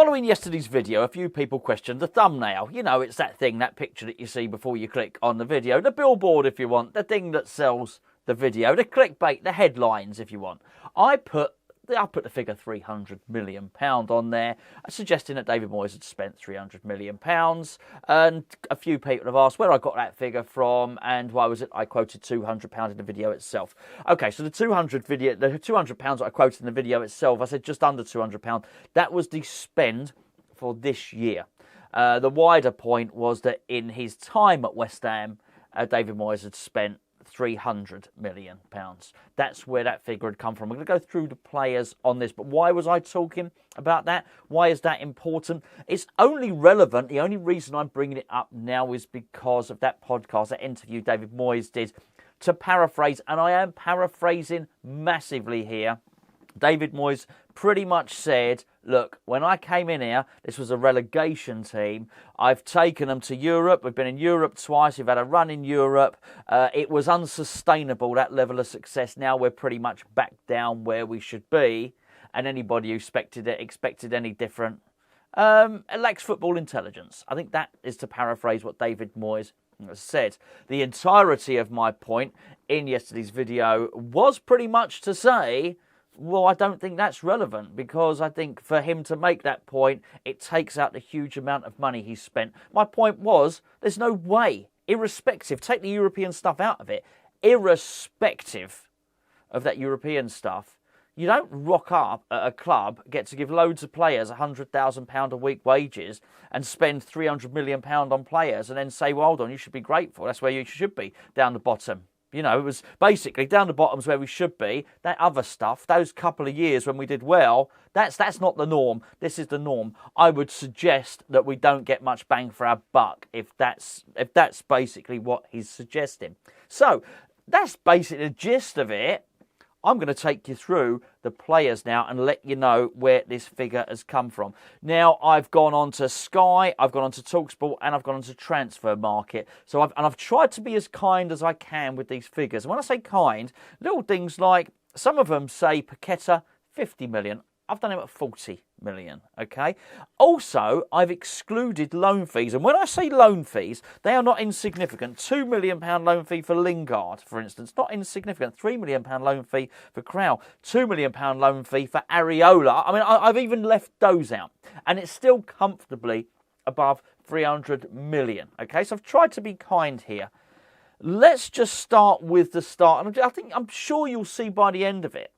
Following yesterday's video, a few people questioned the thumbnail. You know, it's that thing, that picture that you see before you click on the video. The billboard, if you want. The thing that sells the video. The clickbait, the headlines, if you want. I put the figure £300 million on there, suggesting that David Moyes had spent £300 million. And a few people have asked where I got that figure from and why was it I quoted £200 in the video itself. Okay, so the £200 that I quoted in the video itself, I said just under £200. That was the spend for this year. The wider point was that in his time at West Ham, David Moyes had spent £300 million. That's where that figure had come from. I'm going to go through the players on this, but why was I talking about that? Why is that important? It's only relevant. The only reason I'm bringing it up now is because of that podcast, that interview David Moyes did. To paraphrase, and I am paraphrasing massively here, David Moyes pretty much said, look, when I came in here, this was a relegation team. I've taken them to Europe. We've been in Europe twice. We've had a run in Europe. It was unsustainable, that level of success. Now we're pretty much back down where we should be. And anybody who expected any different lacks football intelligence. I think that is to paraphrase what David Moyes said. The entirety of my point in yesterday's video was pretty much to say, well, I don't think that's relevant because I think for him to make that point, it takes out the huge amount of money he's spent. My point was, there's no way, irrespective, take the European stuff out of it, irrespective of that European stuff, you don't rock up at a club, get to give loads of players £100,000 a week wages and spend £300 million on players and then say, well, hold on, you should be grateful. That's where you should be, down the bottom. You know, it was basically down the bottom's where we should be. That other stuff, those couple of years when we did well, that's not the norm. This is the norm. I would suggest that we don't get much bang for our buck if that's basically what he's suggesting. So that's basically the gist of it. I'm going to take you through the players now and let you know where this figure has come from. Now, I've gone on to Sky, I've gone on to TalkSport, and I've gone on to Transfer Market. So I've tried to be as kind as I can with these figures. And when I say kind, little things like, some of them say Paqueta, 50 million. I've done him at 40 million, okay? Also, I've excluded loan fees. And when I say loan fees, they are not insignificant. £2 million loan fee for Lingard, for instance. Not insignificant. £3 million loan fee for Krau. £2 million loan fee for Areola. I mean, I've even left those out. And it's still comfortably above 300 million, okay? So I've tried to be kind here. Let's just start with the start. And I'm sure you'll see by the end of it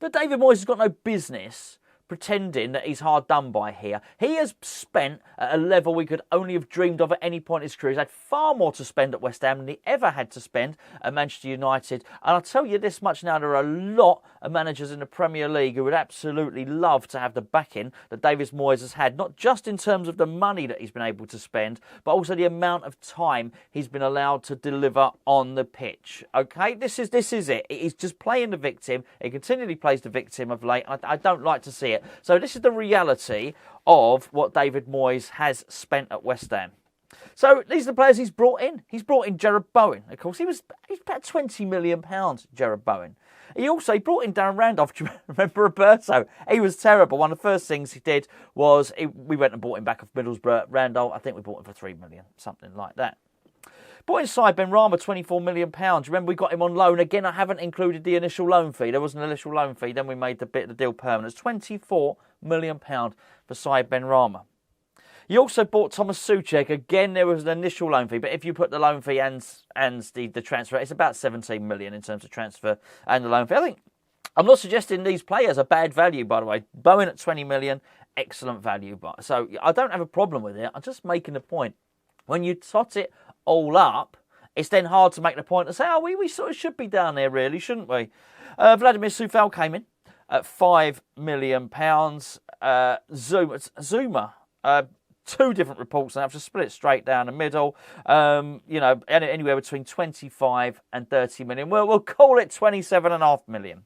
that David Moyes has got no business pretending that he's hard done by here. He has spent at a level we could only have dreamed of at any point in his career. He's had far more to spend at West Ham than he ever had to spend at Manchester United. And I'll tell you this much now, there are a lot of managers in the Premier League who would absolutely love to have the backing that David Moyes has had, not just in terms of the money that he's been able to spend, but also the amount of time he's been allowed to deliver on the pitch. Okay, this is it. He's just playing the victim. He continually plays the victim of late. I don't like to see it. So this is the reality of what David Moyes has spent at West Ham. So these are the players he's brought in. He's brought in Jarrod Bowen. Of course, he's about £20 million, Jarrod Bowen. He brought in Darren Randolph. Do you remember Roberto? He was terrible. One of the first things he did was we went and bought him back off Middlesbrough. Randolph, I think we bought him for £3 million, something like that. Brought inside Benrahma, £24 million. Remember, we got him on loan. Again, I haven't included the initial loan fee. There was an initial loan fee. Then we made the deal permanent. It's £24 million for Said Benrahma. You also bought Thomas Souček. Again, there was an initial loan fee. But if you put the loan fee and the transfer, it's about 17 million in terms of transfer and the loan fee. I'm not suggesting these players are bad value, by the way. Bowen at 20 million, excellent value. So I don't have a problem with it. I'm just making the point. When you tot it all up, it's then hard to make the point and say, oh, we sort of should be down there, really, shouldn't we? Vladimir Coufal came in at £5 million. Zuma, two different reports, and I've just split it straight down the middle. Anywhere between 25 and 30 million. Well, we'll call it 27.5 million.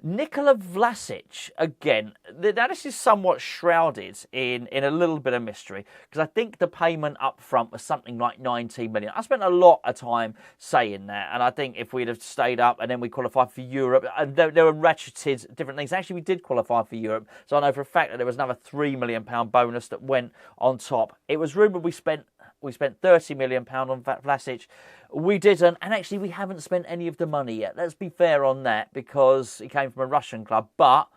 Nikola Vlasic, again, now this is somewhat shrouded in a little bit of mystery, because I think the payment up front was something like 19 million. I spent a lot of time saying that, and I think if we'd have stayed up and then we qualified for Europe, and there were ratcheted different things. Actually, we did qualify for Europe, so I know for a fact that there was another £3 million bonus that went on top. It was rumoured we spent £30 million on Vlasic. We didn't, and actually we haven't spent any of the money yet. Let's be fair on that, because he came from a Russian club. But,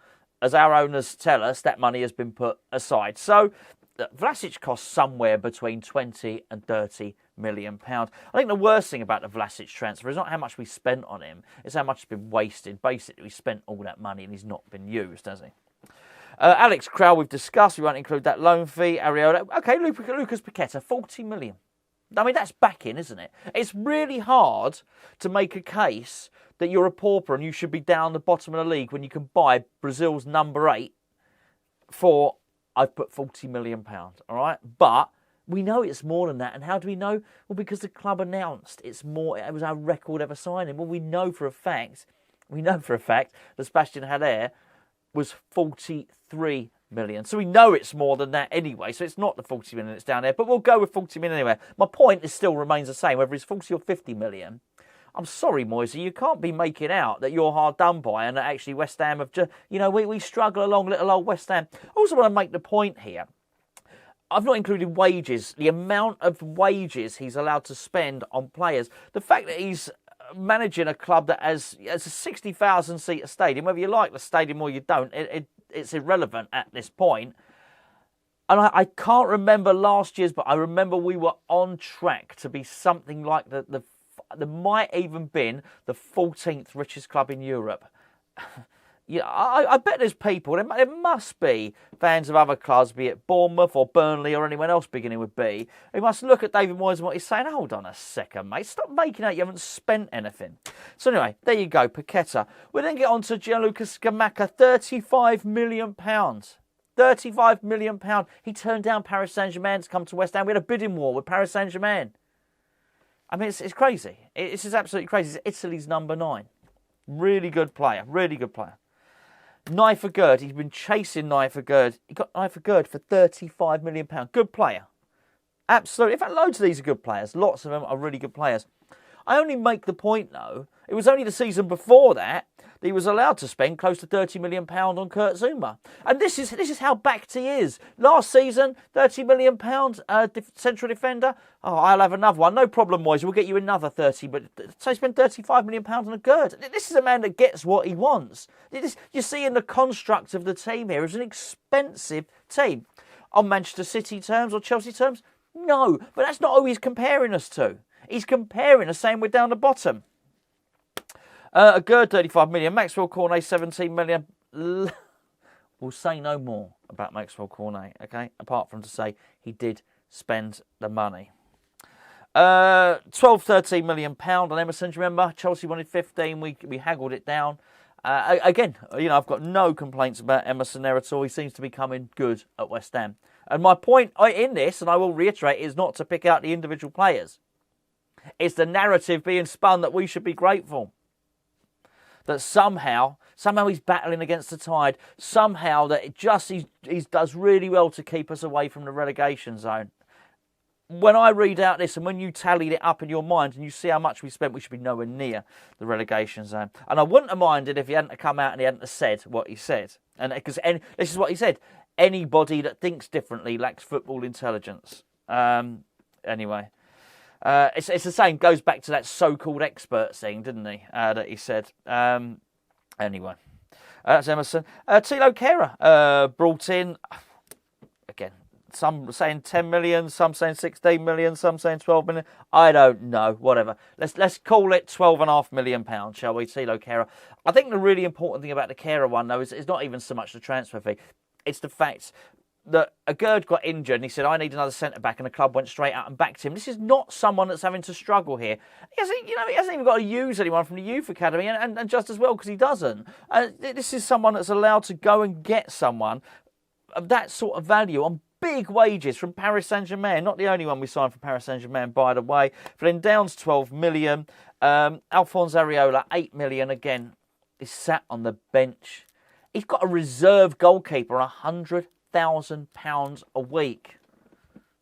as our owners tell us, that money has been put aside. So, Vlasic costs somewhere between 20 and 30 million pounds. I think the worst thing about the Vlasic transfer is not how much we spent on him, it's how much has been wasted. Basically, we spent all that money and he's not been used, has he? Alex Krell, we've discussed. We won't include that loan fee. Areola. Okay, Lucas Paqueta, 40 million. I mean, that's backing, isn't it? It's really hard to make a case that you're a pauper and you should be down the bottom of the league when you can buy Brazil's number 8 for, I've put £40 million, all right? But we know it's more than that. And how do we know? Well, because the club announced it's more. It was our record ever signing. Well, we know for a fact that Sebastian Haller was 43 million. So we know it's more than that anyway. So it's not the 40 million that's down there. But we'll go with 40 million anyway. My point still remains the same, whether it's 40 or 50 million. I'm sorry, Moyes, you can't be making out that you're hard done by and that actually West Ham have just, we struggle along, little old West Ham. I also want to make the point here. I've not included wages, the amount of wages he's allowed to spend on players. The fact that he's managing a club that has a 60,000 seat stadium, whether you like the stadium or you don't, it's irrelevant at this point. And I can't remember last year's, but I remember we were on track to be something like there might even been the 14th richest club in Europe. Yeah, I bet there's people, there must be fans of other clubs, be it Bournemouth or Burnley or anyone else beginning with B, who must look at David Moyes and what he's saying. Hold on a second, mate. Stop making out you haven't spent anything. So anyway, there you go, Paqueta. We then get on to Gianluca Scamacca, £35 million. £35 million. He turned down Paris Saint-Germain to come to West Ham. We had a bidding war with Paris Saint-Germain. I mean, it's crazy. It's just absolutely crazy. It's Italy's number 9. Really good player. Really good player. Naifer Gerd. He's been chasing Naifer Gerd. He got Naifer Gerd for £35 million. Good player. Absolutely. In fact, loads of these are good players. Lots of them are really good players. I only make the point, though, it was only the season before that he was allowed to spend close to £30 million on Kurt Zouma. And this is how backed he is. Last season, £30 million, central defender. Oh, I'll have another one. No problem, Moyes. We'll get you another 30. But so he spent £35 million on a Gerd. This is a man that gets what he wants. You see in the construct of the team here, it's an expensive team. On Manchester City terms or Chelsea terms? No, but that's not who he's comparing us to. He's comparing us, saying we're down the bottom. A Gerd, 35 million. Maxwell Cornet, 17 million. We'll say no more about Maxwell Cornet, okay? Apart from to say he did spend the money. 13 million pound on Emerson. Do you remember? Chelsea wanted 15. We haggled it down. Again, I've got no complaints about Emerson there at all. He seems to be coming good at West Ham. And my point in this, and I will reiterate, is not to pick out the individual players. It's the narrative being spun that we should be grateful. That somehow he's battling against the tide. Somehow that he does really well to keep us away from the relegation zone. When I read out this and when you tallied it up in your mind and you see how much we spent, we should be nowhere near the relegation zone. And I wouldn't have minded if he hadn't come out and he hadn't said what he said. And because this is what he said. Anybody that thinks differently lacks football intelligence. Anyway. It's the same, goes back to that so-called expert thing, didn't he? That he said. Anyway, that's Emerson. Tilo Kehrer brought in, again, some saying 10 million, some saying 16 million, some saying 12 million. I don't know, whatever. Let's call it £12.5 million, shall we? Tilo Kehrer. I think the really important thing about the Kehrer one, though, is not even so much the transfer fee. It's the fact that a Gerd got injured and he said, I need another centre-back, and the club went straight out and backed him. This is not someone that's having to struggle here. He hasn't even got to use anyone from the youth academy, and just as well because he doesn't. This is someone that's allowed to go and get someone of that sort of value on big wages from Paris Saint-Germain. Not the only one we signed from Paris Saint-Germain, by the way. Flynn Downs, 12 million. Alphonse Areola, 8 million again. is sat on the bench. He's got a reserve goalkeeper, £100,000 a week.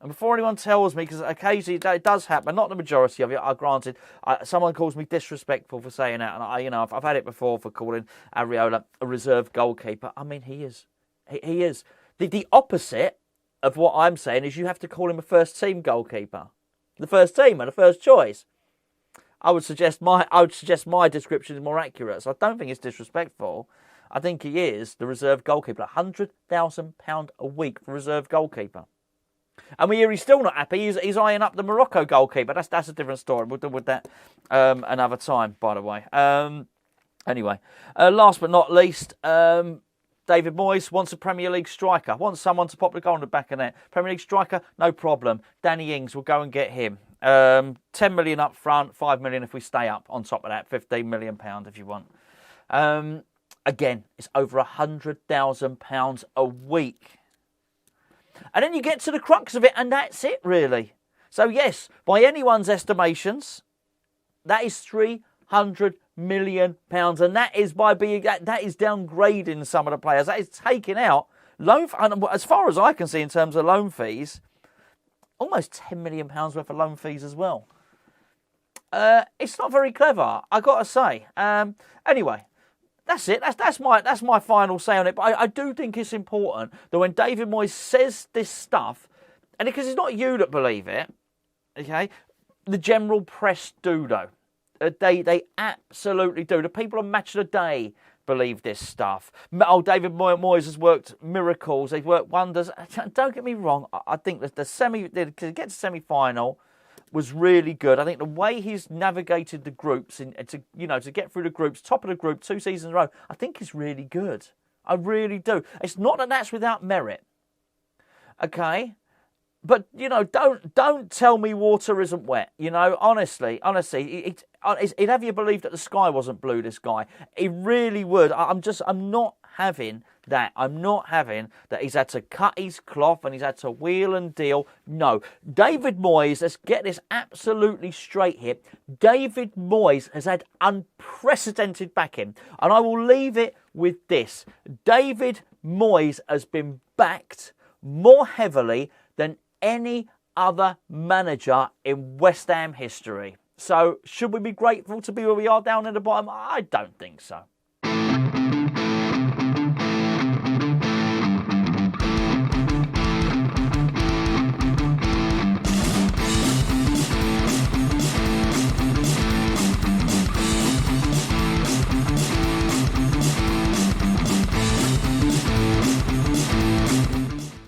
And before anyone tells me, because occasionally it does happen, not the majority of it, granted, someone calls me disrespectful for saying that, and I've had it before for calling Areola a reserve goalkeeper. I mean, he is. He is. The opposite of what I'm saying is you have to call him a first team goalkeeper, the first teamer, the first choice. I would suggest my description is more accurate. So I don't think it's disrespectful. I think he is the reserve goalkeeper. £100,000 a week for reserve goalkeeper. And we hear he's still not happy. He's eyeing up the Morocco goalkeeper. That's a different story. We'll deal with that another time, by the way. Anyway, last but not least, David Moyes wants a Premier League striker. Wants someone to pop the goal in the back of net. Premier League striker, no problem. Danny Ings will go and get him. 10 million up front, 5 million if we stay up. On top of that, £15 million if you want. Again, it's over £100,000 a week. And then you get to the crux of it, and that's it, really. So, yes, by anyone's estimations, that is £300 million. And that is that is downgrading some of the players. That is taking out loan, as far as I can see in terms of loan fees, almost £10 million worth of loan fees as well. It's not very clever, I got to say. Anyway. That's it. That's my final say on it. But I do think it's important that when David Moyes says this stuff, and because it's not you that believe it, okay, the general press do though. They absolutely do. The people on Match of the Day believe this stuff. Oh, David Moyes has worked miracles. They've worked wonders. Don't get me wrong. I think that to get to semi-final was really good. I think the way he's navigated the groups to get through the groups, top of the group 2 seasons in a row, I think is really good. I really do. It's not that that's without merit, okay? But don't tell me water isn't wet. Honestly, he'd have you believe that the sky wasn't blue. This guy, he really would. I'm not having that. I'm not having that he's had to cut his cloth and he's had to wheel and deal. No. David Moyes, let's get this absolutely straight here. David Moyes has had unprecedented backing. And I will leave it with this. David Moyes has been backed more heavily than any other manager in West Ham history. So should we be grateful to be where we are down at the bottom? I don't think so.